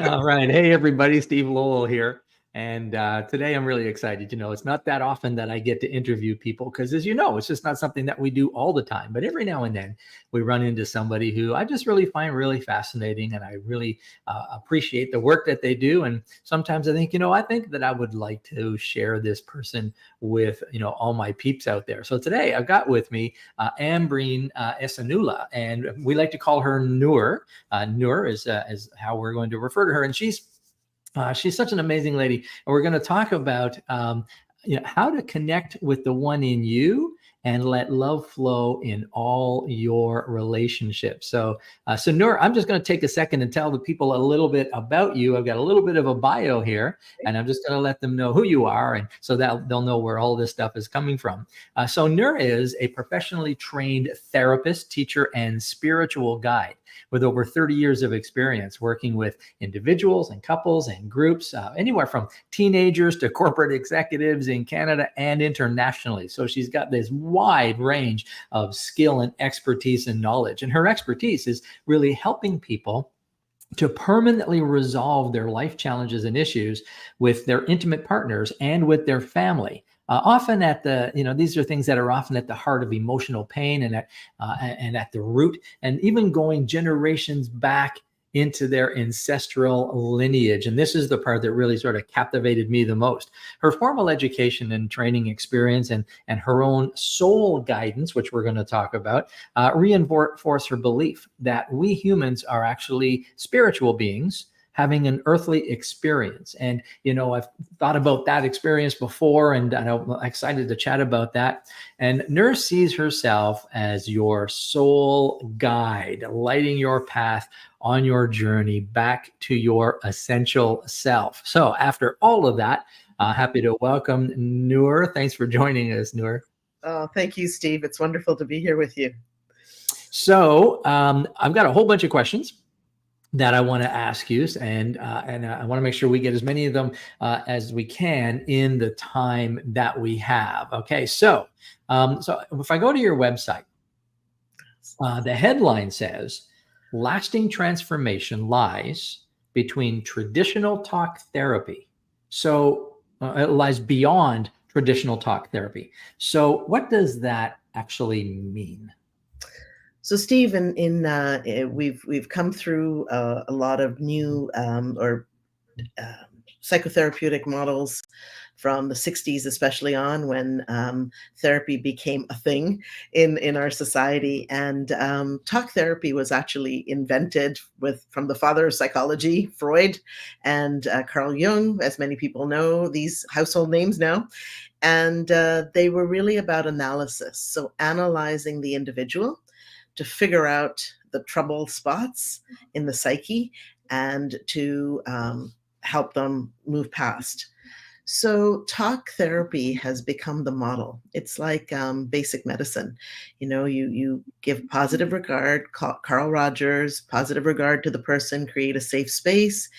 All right. Hey, everybody. Steve Lowell here. And today I'm really excited. It's not that often that I get to interview people because, as you know, it's just not something that we do all the time. But every now and then we run into somebody who I just really find really fascinating. And I really appreciate the work that they do. And sometimes I think, I think that I would like to share this person with, all my peeps out there. So today I've got with me Ambreen Ihsanullah, and we like to call her Nur. Nur is how we're going to refer to her. And she's such an amazing lady. And we're going to talk about how to connect with the one in you and let love flow in all your relationships. So Nur, I'm just going to take a second and tell the people a little bit about you. I've got a little bit of a bio here, and I'm just going to let them know who you are, and so that they'll know where all this stuff is coming from. So Nur is a professionally trained therapist, teacher, and spiritual guide with over 30 years of experience working with individuals and couples and groups, anywhere from teenagers to corporate executives in Canada and internationally. So she's got this wide range of skill and expertise and knowledge. And her expertise is really helping people to permanently resolve their life challenges and issues with their intimate partners and with their family. Often at the, these are things that are often at the heart of emotional pain and at the root, and even going generations back into their ancestral lineage. And this is the part that really sort of captivated me the most. Her formal education and training experience and her own soul guidance, which we're going to talk about, reinforce her belief that we humans are actually spiritual beings having an earthly experience. And, I've thought about that experience before, and I'm excited to chat about that. And Nur sees herself as your soul guide, lighting your path on your journey back to your essential self. So after all of that, happy to welcome Nur. Thanks for joining us, Nur. Oh, thank you, Steve. It's wonderful to be here with you. So I've got a whole bunch of questions that I want to ask you, and I want to make sure we get as many of them as we can in the time that we have. Okay, so if I go to your website, the headline says, "Lasting transformation lies between traditional talk therapy." So it lies beyond traditional talk therapy. So what does that actually mean? So, Steve, we've come through a lot of new psychotherapeutic models from the 60s, especially on when therapy became a thing in our society. And talk therapy was actually invented from the father of psychology, Freud, and Carl Jung, as many people know, these household names now. And they were really about analysis. So analyzing the individual to figure out the trouble spots in the psyche and to help them move past. So talk therapy has become the model. It's like basic medicine. You give positive regard, Carl Rogers, positive regard to the person, create a safe space,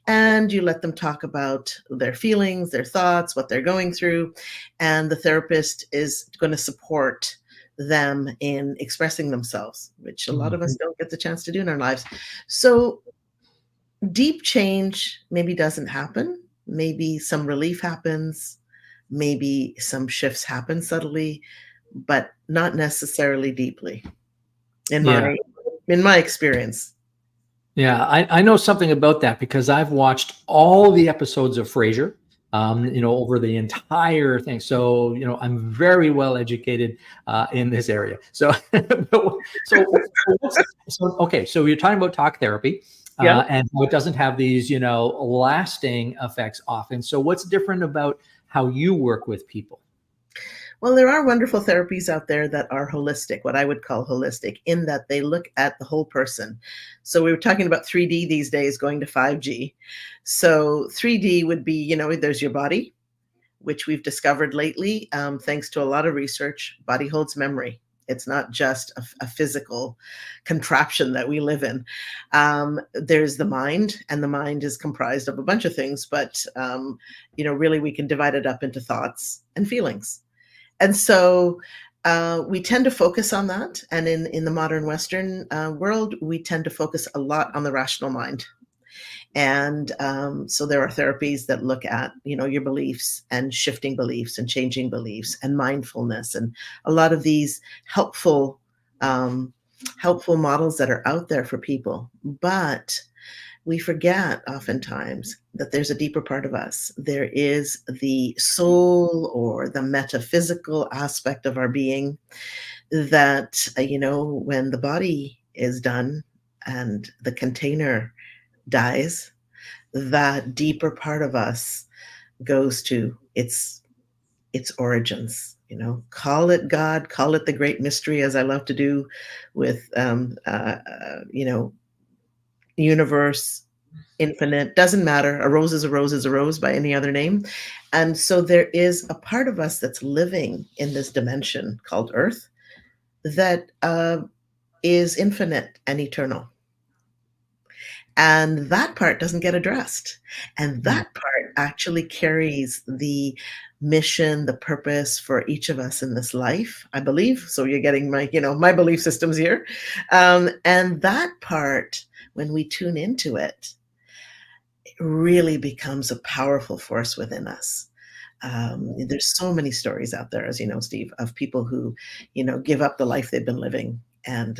and you let them talk about their feelings, their thoughts, what they're going through, and the therapist is going to support them in expressing themselves, which a lot of us don't get the chance to do in our lives. So deep change maybe doesn't happen. Maybe some relief happens. Maybe some shifts happen subtly, but not necessarily deeply in my experience. Yeah, I know something about that because I've watched all the episodes of Frasier. Over the entire thing. So, I'm very well educated in this area. So, okay. So you're talking about talk therapy and how it doesn't have these, lasting effects often. So what's different about how you work with people? Well, there are wonderful therapies out there that are holistic, what I would call holistic, in that they look at the whole person. So we were talking about 3D these days, going to 5G. So 3D would be, there's your body, which we've discovered lately, thanks to a lot of research. Body holds memory. It's not just a physical contraption that we live in. There's the mind, and the mind is comprised of a bunch of things, but, really we can divide it up into thoughts and feelings. And so we tend to focus on that. And in the modern Western world, we tend to focus a lot on the rational mind. And so there are therapies that look at, your beliefs and shifting beliefs and changing beliefs and mindfulness and a lot of these helpful helpful models that are out there for people. But we forget oftentimes that there's a deeper part of us. There is the soul or the metaphysical aspect of our being that, when the body is done and the container dies, that deeper part of us goes to its origins. Call it God, call it the great mystery, as I love to do with universe, infinite, doesn't matter. A rose is a rose is a rose by any other name. And so there is a part of us that's living in this dimension called Earth that is infinite and eternal. And that part doesn't get addressed. And that part actually carries the mission, the purpose for each of us in this life, I believe. So you're getting my belief systems here. And that part, when we tune into it, really becomes a powerful force within us. There's so many stories out there, as you know, Steve, of people who, give up the life they've been living and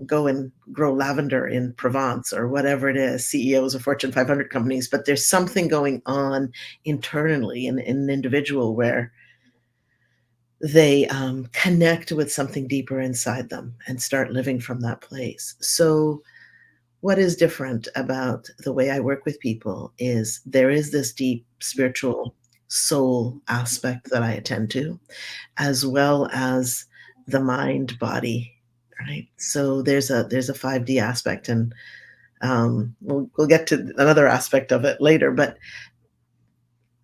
go and grow lavender in Provence or whatever it is, CEOs of Fortune 500 companies. But there's something going on internally in an individual where they connect with something deeper inside them and start living from that place. So what is different about the way I work with people is there is this deep spiritual soul aspect that I attend to, as well as the mind body, right? So there's a 5D aspect, and we'll get to another aspect of it later. But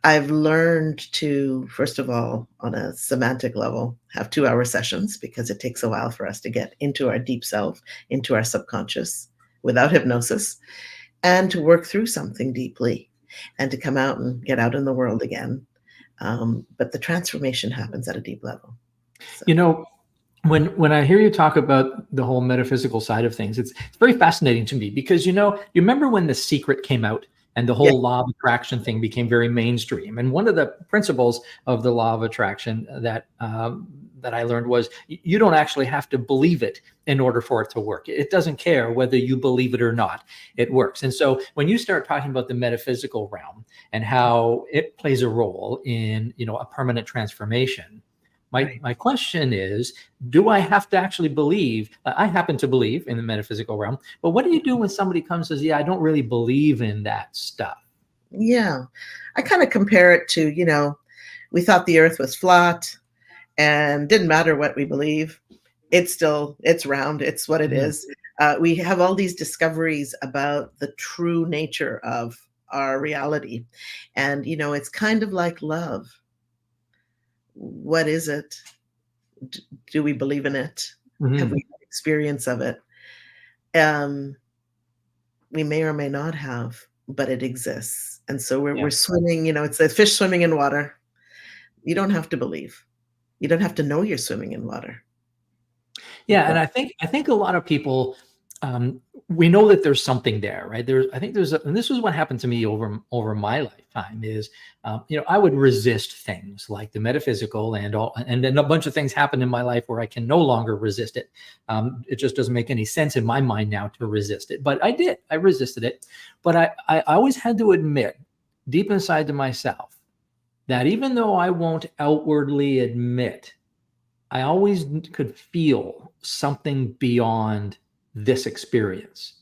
I've learned to, first of all, on a semantic level, have 2-hour sessions because it takes a while for us to get into our deep self, into our subconscious without hypnosis, and to work through something deeply and to come out and get out in the world again. But the transformation happens at a deep level. So. When I hear you talk about the whole metaphysical side of things, it's very fascinating to me because, you remember when The Secret came out and the Yeah, whole law of attraction thing became very mainstream. And one of the principles of the law of attraction that I learned was you don't actually have to believe it in order for it to work. It doesn't care whether you believe it or not. It works. And so when you start talking about the metaphysical realm and how it plays a role in, a permanent transformation, right. my question is, do I have to actually believe? I happen to believe in the metaphysical realm, but what do you do when somebody comes and says, yeah, I don't really believe in that stuff? Yeah. I kind of compare it to, we thought the earth was flat and didn't matter what we believe. It's round. It's what it Mhm. is. We have all these discoveries about the true nature of our reality. And, it's kind of like love. What is it? Do we believe in it? Have we Mhm. had experience of it? Um, we may or may not have, but it exists. And so we're Yeah. swimming, it's a fish swimming in water. You don't have to believe. You don't have to know you're swimming in water. Yeah, and But I think a lot of people, we know that there's something there, right? I think and this was what happened to me over my lifetime is, I would resist things like the metaphysical and then a bunch of things happened in my life where I can no longer resist it. It just doesn't make any sense in my mind now to resist it, but I resisted it, but I always had to admit deep inside to myself that even though I won't outwardly admit, I always could feel something beyond this experience.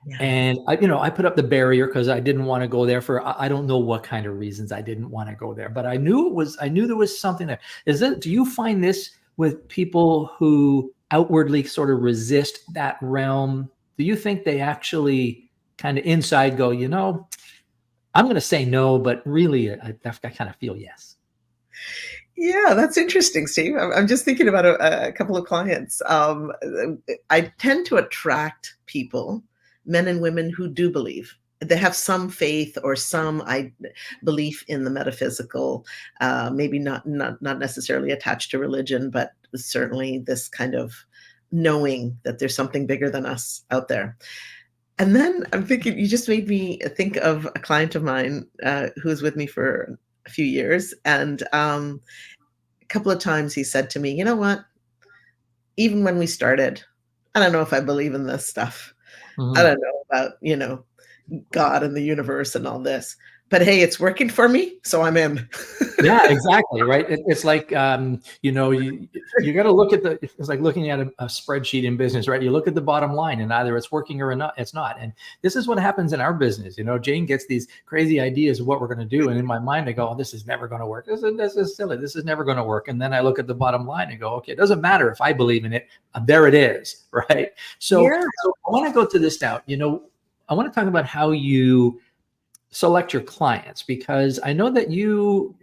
yeah. And I put up the barrier because I didn't want to go there for I don't know what kind of reasons I didn't want to go there, but I knew there was something there. Do you find this with people who outwardly sort of resist that realm? Do you think they actually kind of inside go, I'm going to say no, but really I kind of feel yes. Yeah, that's interesting, Steve. I'm just thinking about a couple of clients. I tend to attract people, men and women who do believe. They have some faith or some belief in the metaphysical, maybe not necessarily attached to religion, but certainly this kind of knowing that there's something bigger than us out there. And then I'm thinking, you just made me think of a client of mine who was with me for a few years. And a couple of times he said to me, you know what? Even when we started, I don't know if I believe in this stuff. I Mhm. don't know about, God and the universe and all this. But hey, it's working for me, so I'm in. Yeah, exactly, right? It's like, you gotta look at the it's like looking at a spreadsheet in business, right? You look at the bottom line, and either it's working or not, it's not. And this is what happens in our business. Jane gets these crazy ideas of what we're gonna do, and in my mind, I go, "Oh, this is never gonna work. This is silly. This is never gonna work." And then I look at the bottom line and go, "Okay, it doesn't matter if I believe in it. There it is," right? So, Yeah. so I want to go to this now. I want to talk about how you select your clients, because I know that you'll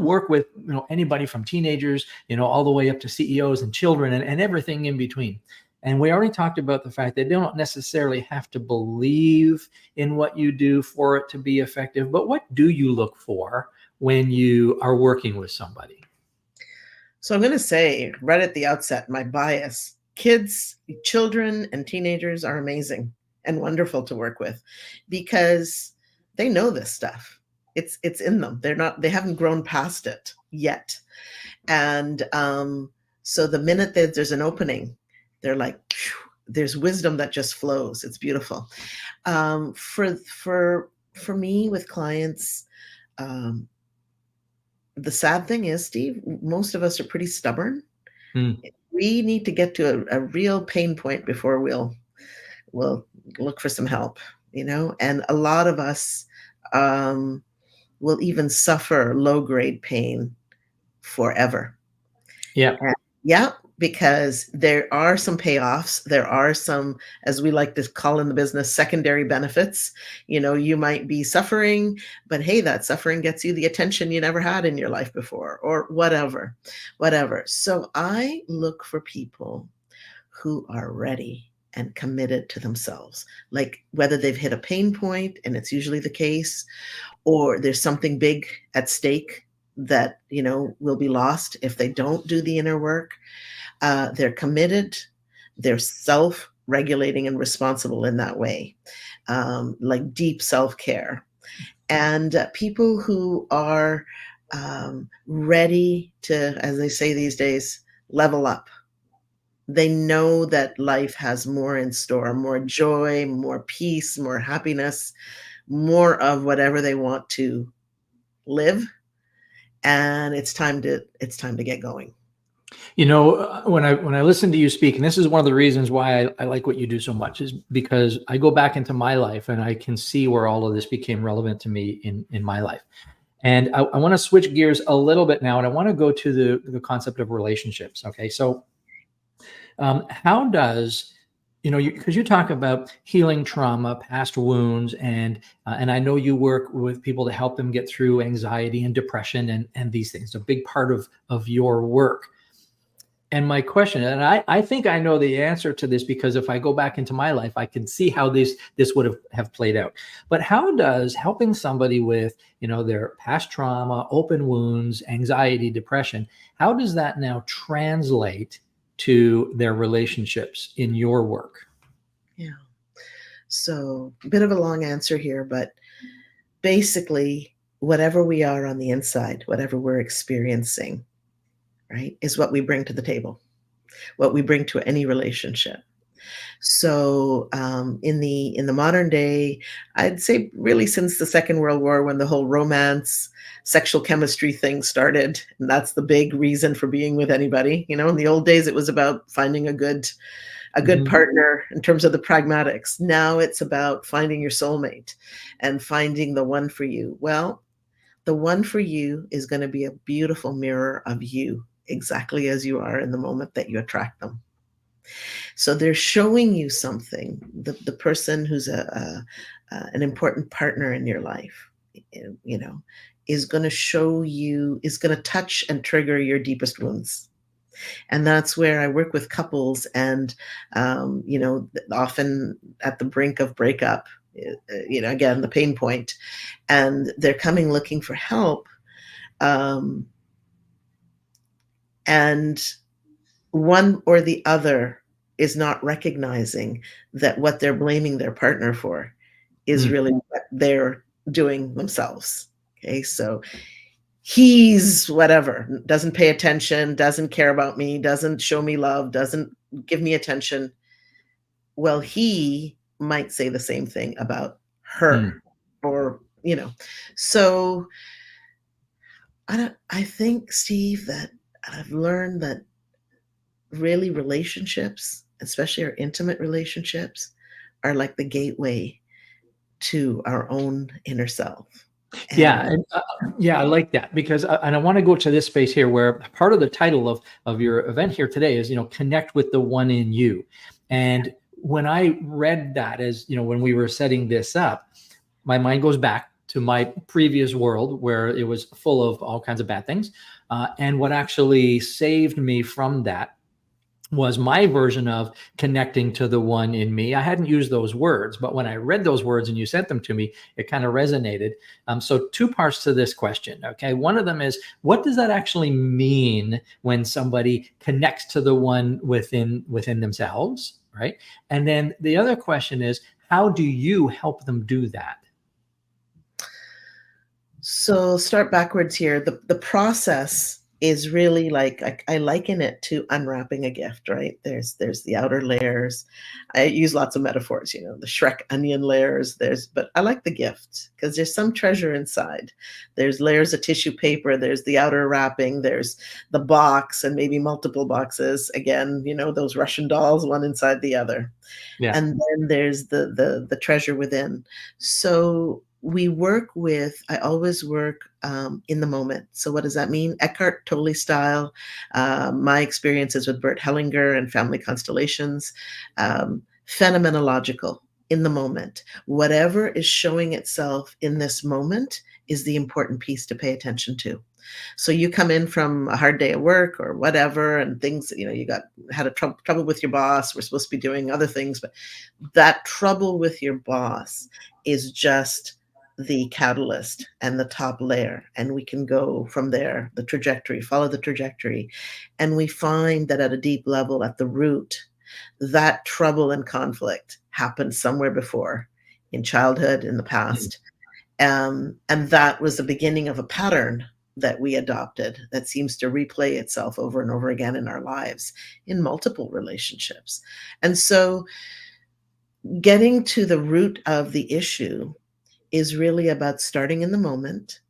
work with anybody from teenagers all the way up to CEOs and children, and everything in between. And we already talked about the fact that they don't necessarily have to believe in what you do for it to be effective. But what do you look for when you are working with somebody? So I'm going to say right at the outset, my bias: kids, children, and teenagers are amazing and wonderful to work with because they know this stuff. It's in them. They haven't grown past it yet. And so the minute that there's an opening, they're like, phew, there's wisdom that just flows. It's beautiful. For me with clients, um, the sad thing is, Steve, most of us are pretty stubborn. Hmm. We need to get to a real pain point before we'll look for some help, and a lot of us um, will even suffer low grade pain forever. Yeah. And yeah, because there are some payoffs. There are some, as we like to call in the business, secondary benefits. You might be suffering, but hey, that suffering gets you the attention you never had in your life before, or whatever, whatever. So I look for people who are ready and committed to themselves, like whether they've hit a pain point, and it's usually the case, or there's something big at stake that will be lost if they don't do the inner work. They're committed, they're self-regulating and responsible in that way, like deep self-care, and people who are ready to, as they say these days, level up. They know that life has more in store, more joy, more peace, more happiness, more of whatever they want to live, and it's time to get going. When I listen to you speak, and this is one of the reasons why I like what you do so much, is because I go back into my life and I can see where all of this became relevant to me in my life. And I want to switch gears a little bit now, and I want to go to the concept of relationships. Okay, so how does because you talk about healing trauma, past wounds, and I know you work with people to help them get through anxiety and depression and these things. A big part of your work. And my question, and I think I know the answer to this, because if I go back into my life, I can see how this would have played out. But how does helping somebody with their past trauma, open wounds, anxiety, depression, how does that now translate to their relationships in your work? Yeah. So, a bit of a long answer here, but basically, whatever we are on the inside, whatever we're experiencing, right, is what we bring to the table, what we bring to any relationship. So, in the modern day, I'd say really since the Second World War, when the whole romance, sexual chemistry thing started, and that's the big reason for being with anybody. In the old days, it was about finding a good Mhm. partner in terms of the pragmatics. Now it's about finding your soulmate and finding the one for you. Well, the one for you is going to be a beautiful mirror of you, exactly as you are in the moment that you attract them. So they're showing you something. The person who's an important partner in your life, you know, is going to show you, is going to touch and trigger your deepest wounds. And that's where I work with couples, and often at the brink of breakup, again, the pain point, and they're coming looking for help. Um, and one or the other is not recognizing that what they're blaming their partner for is Mm, really what they're doing themselves. Okay, so he's whatever, doesn't pay attention, doesn't care about me, doesn't show me love, doesn't give me attention. Well, he might say the same thing about her, mm. or, so I think, Steve, that I've learned that really relationships, especially our intimate relationships, are like the gateway to our own inner self. Yeah, And and yeah, I like that because, and I want to go to this space here where part of the title of your event here today is, connect with the one in you. And when I read that, as when we were setting this up, my mind goes back to my previous world where it was full of all kinds of bad things. And what actually saved me from that was my version of connecting to the one in me. I hadn't used those words, but when I read those words and you sent them to me, it kind of resonated. So two parts to this question. Okay. One of them is, what does that actually mean when somebody connects to the one within themselves? Right. And then the other question is, how do you help them do that? so start backwards here. The process is really like I liken it to unwrapping a gift, right? There's the outer layers. I use lots of metaphors, the Shrek onion layers. But I like the gift because there's some treasure inside. There's layers of tissue paper. There's the outer wrapping. There's the box and maybe multiple boxes. Again, those Russian dolls, one inside the other, Yeah. and then there's the treasure within. So I always work in the moment. So what does that mean? Eckhart Tolle style. My experiences with Bert Hellinger and family constellations. Phenomenological, in the moment. Whatever is showing itself in this moment is the important piece to pay attention to. So you come in from a hard day at work or whatever, and things, you had a trouble with your boss. We're supposed to be doing other things, but that trouble with your boss is just the catalyst and the top layer. And we can go from there, the trajectory, follow the trajectory. And we find that at a deep level, at the root, that trouble and conflict happened somewhere before, in childhood, in the past. And that was the beginning of a pattern that we adopted that seems to replay itself over and over again in our lives in multiple relationships. And so getting to the root of the issue is really about starting in the moment.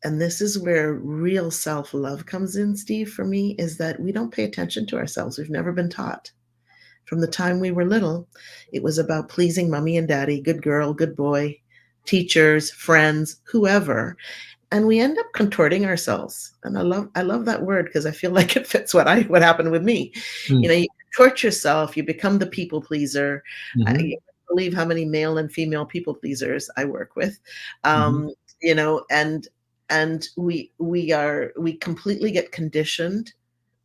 And this is where real self-love comes in, Steve, for me, is that we don't pay attention to ourselves. We've never been taught. From the time we were little, it was about pleasing mommy and daddy, good girl, good boy, teachers, friends, whoever. And we end up contorting ourselves. And I love that word because I feel like it fits what happened with me. Mm. You contort yourself, you become the people pleaser. I Hmm. can't believe how many male and female people pleasers I work with. Hmm. You know, and we completely get conditioned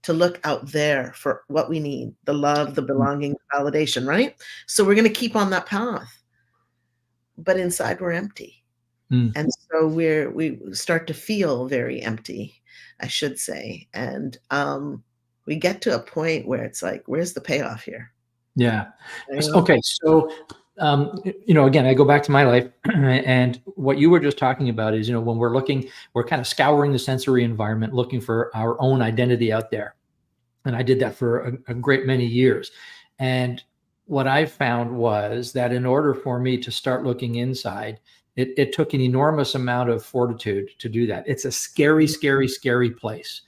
to look out there for what we need, the love, the belonging, the validation, right? So we're going to keep on that path, but inside we're empty. Mm. And so we start to feel very empty, I should say. And we get to a point where it's like, where's the payoff here? Yeah. You know? Okay. So, again, I go back to my life, and what you were just talking about is, when we're kind of scouring the sensory environment, looking for our own identity out there. And I did that for a great many years. And what I found was that in order for me to start looking inside, it took an enormous amount of fortitude to do that. It's a scary, scary, scary place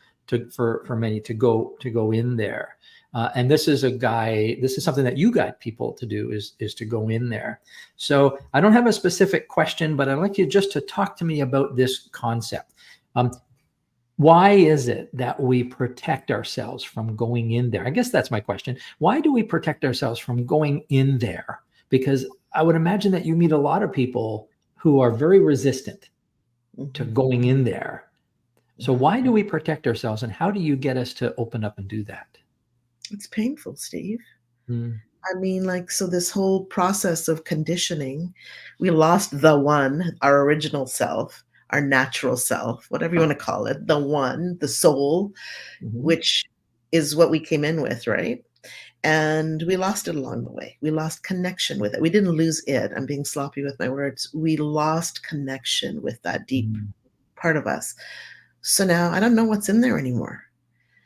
for many to go in there. And this is something that you guide people to do is to go in there. So I don't have a specific question, but I'd like you just to talk to me about this concept. Why is it that we protect ourselves from going in there? I guess that's my question. Why do we protect ourselves from going in there? Because I would imagine that you meet a lot of people who are very resistant to Mhm, going in there. So mhm. why do we protect ourselves, and how do you get us to open up and do that? It's painful, Steve. Mm, I mean, like, so this whole process of conditioning, we lost the one, our original self, our natural self, whatever you want to call it, the one, the soul, mhm, which is what we came in with, right? And we lost it along the way. We lost connection with it. We didn't lose it. I'm being sloppy with my words. We lost connection with that deep Mm. part of us. So now I don't know what's in there anymore.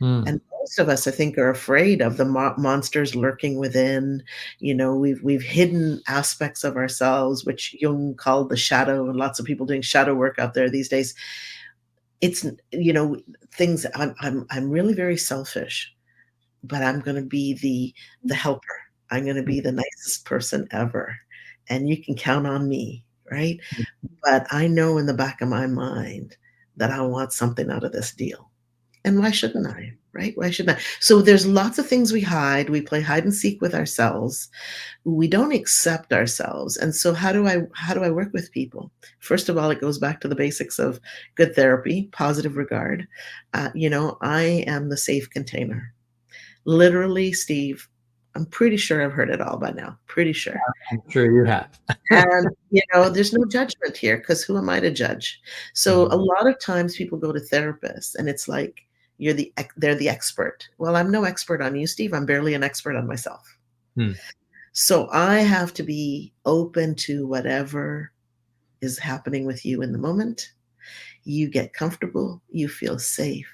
Mm. And most of us, I think, are afraid of the monsters lurking within. We've hidden aspects of ourselves, which Jung called the shadow, and lots of people doing shadow work out there these days. It's things. I'm really very selfish, but I'm going to be the helper. I'm going to be the nicest person ever, and you can count on me, right? But I know in the back of my mind that I want something out of this deal. And why shouldn't I? Right? Why shouldn't I? So there's lots of things we hide. We play hide and seek with ourselves. We don't accept ourselves. And so how do I work with people? First of all, it goes back to the basics of good therapy, positive regard. I am the safe container. Literally, Steve, I'm pretty sure I've heard it all by now. Pretty sure. I'm sure you have. And, there's no judgment here because who am I to judge? So a Mhm. lot of times people go to therapists and it's like they're the expert. Well, I'm no expert on you, Steve. I'm barely an expert on myself. Hmm. So I have to be open to whatever is happening with you in the moment. You get comfortable, you feel safe.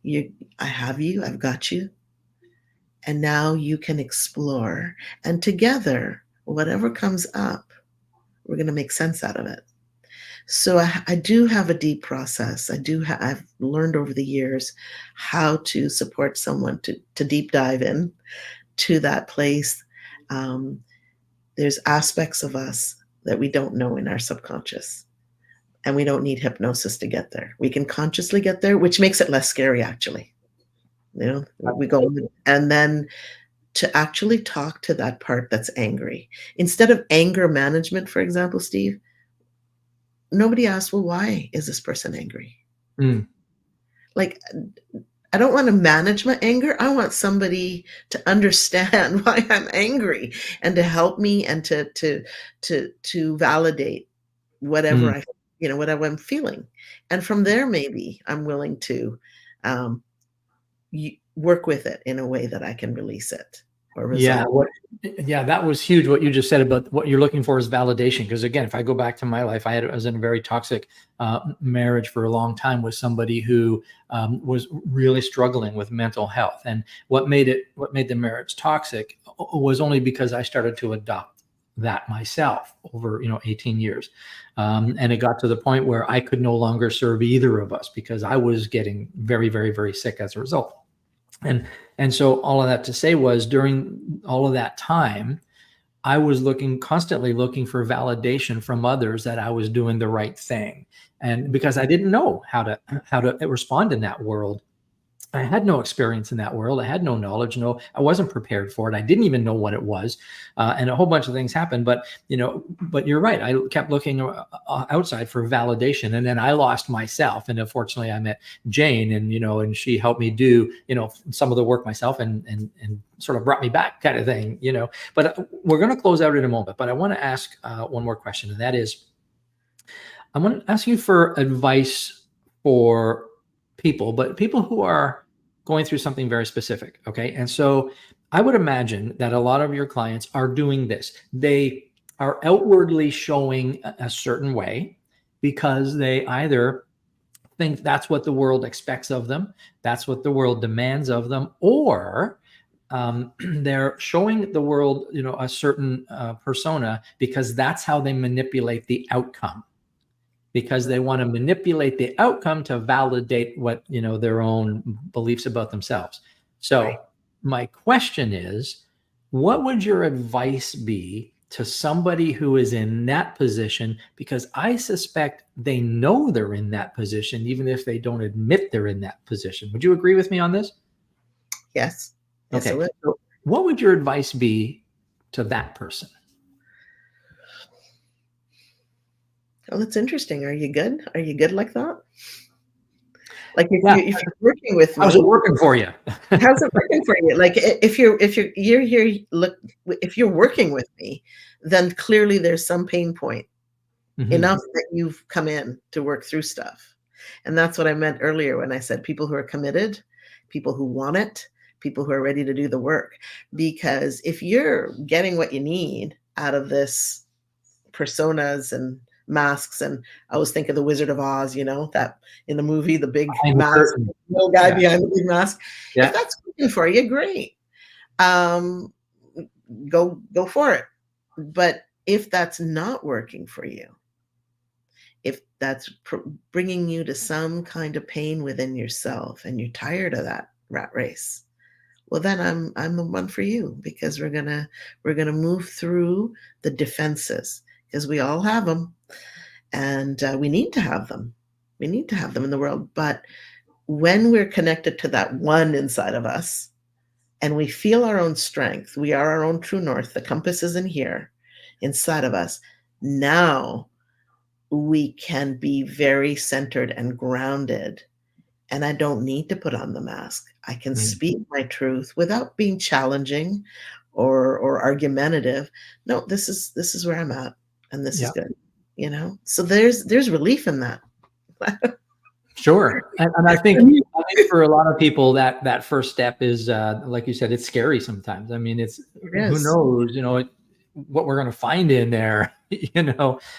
I have you, I've got you. And now you can explore. And together, whatever comes up, we're going to make sense out of it. So I do have a deep process. I've learned over the years how to support someone to deep dive in to that place. Um, there's aspects of us that we don't know in our subconscious, and we don't need hypnosis to get there. We can consciously get there, which makes it less scary, actually. We go and then to actually talk to that part that's angry. Instead of anger management, for example, Steve, nobody asks, well, why is this person angry? Mm. Like, I don't want to manage my anger. I want somebody to understand why I'm angry and to help me and to validate Mm. whatever whatever I'm feeling. And from there, maybe I'm willing to um, work with it in a way that I can release it or Yeah, resolve. yeah, that was huge. What you just said about what you're looking for is validation. Because again, if I go back to my life, I was in a very toxic marriage for a long time with somebody who was really struggling with mental health. And what made the marriage toxic was only because I started to adopt that myself over 18 years. And it got to the point where I could no longer serve either of us because I was getting very, very, very sick as a result. And so all of that to say was during all of that time, I was constantly looking for validation from others that I was doing the right thing. And because I didn't know how to respond in that world, I had no experience in that world. I had no knowledge. I wasn't prepared for it. I didn't even know what it was, and a whole bunch of things happened. But you're right. I kept looking outside for validation, and then I lost myself. And unfortunately, I met Jane, and she helped me do some of the work myself, and sort of brought me back, kind of thing. But we're going to close out in a moment. But I want to ask one more question, and that is, I want to ask you for advice for but people who are going through something very specific. Okay. And so I would imagine that a lot of your clients are doing this. They are outwardly showing a certain way because they either think that's what the world expects of them, that's what the world demands of them, or they're showing the world, a certain persona because that's how they manipulate the outcome, because they want to manipulate the outcome to validate what their own beliefs about themselves. Right. So my question is, what would your advice be to somebody who is in that position? Because I suspect they know they're in that position even if they don't admit they're in that position. Would you agree with me on this? Yes. Yes, I Okay, would. so what would your advice be to that person? Oh, that's interesting. Are you good? Are you good like that? Like Yeah, if you're working with how's it me, working for you? how's it working for you? Like if you're here, look, if you're working with me, then clearly there's some pain point Mhm. enough that you've come in to work through stuff. And that's what I meant earlier when I said people who are committed, people who want it, people who are ready to do the work. Because if you're getting what you need out of this personas and masks, and I always think of the Wizard of Oz, that in the movie, the big Behind the mask, curtain. little guy Yeah. behind the big mask. If Yeah. that's working for you, great. Um, go for it. But if that's not working for you, if that's bringing you to some kind of pain within yourself and you're tired of that rat race, well, then I'm the one for you, because we're gonna move through the defenses, because we all have them, and we need to have them. We need to have them in the world. But when we're connected to that one inside of us, and we feel our own strength, we are our own true north. The compass is in here, inside of us. Now we can be very centered and grounded, and I don't need to put on the mask. I can speak my truth without being challenging or argumentative. No, this is where I'm at, and this is Yeah. good. So there's relief in that. Sure. And I think for a lot of people that first step is like you said, it's scary sometimes. I mean, who knows, what we're going to find in there,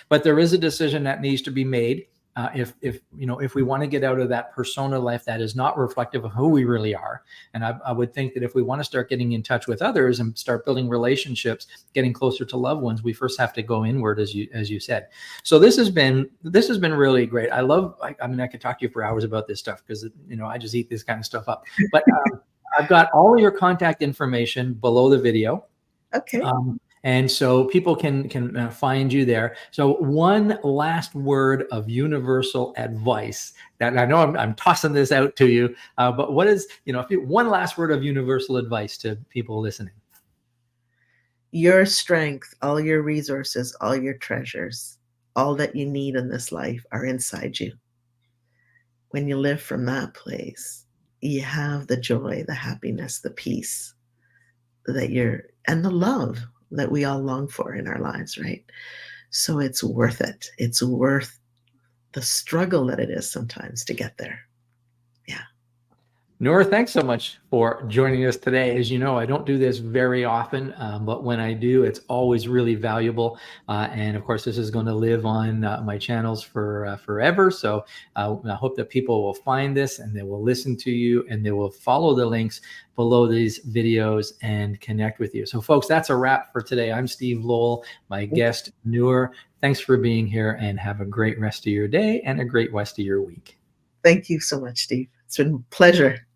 but there is a decision that needs to be made. If we want to get out of that persona life that is not reflective of who we really are. And I would think that if we want to start getting in touch with others and start building relationships, getting closer to loved ones, we first have to go inward, as you said. So this has been really great. I mean, I could talk to you for hours about this stuff, because I just eat this kind of stuff up. But I've got all of your contact information below the video. Okay. And so people can find you there. So one last word of universal advice that I know I'm tossing this out to you, but what is, one last word of universal advice to people listening? Your strength, all your resources, all your treasures, all that you need in this life are inside you. When you live from that place, you have the joy, the happiness, the peace and the love that we all long for in our lives, right? So it's worth it. It's worth the struggle that it is sometimes to get there. Yeah. Nur, thanks so much for joining us today. As you know, I don't do this very often, but when I do, it's always really valuable. And of course, this is going to live on my channels for forever. So I hope that people will find this and they will listen to you and they will follow the links below these videos and connect with you. So folks, that's a wrap for today. I'm Steve Lowell, my guest, Nur. Thanks for being here, and have a great rest of your day and a great rest of your week. Thank you so much, Steve. It's been a pleasure.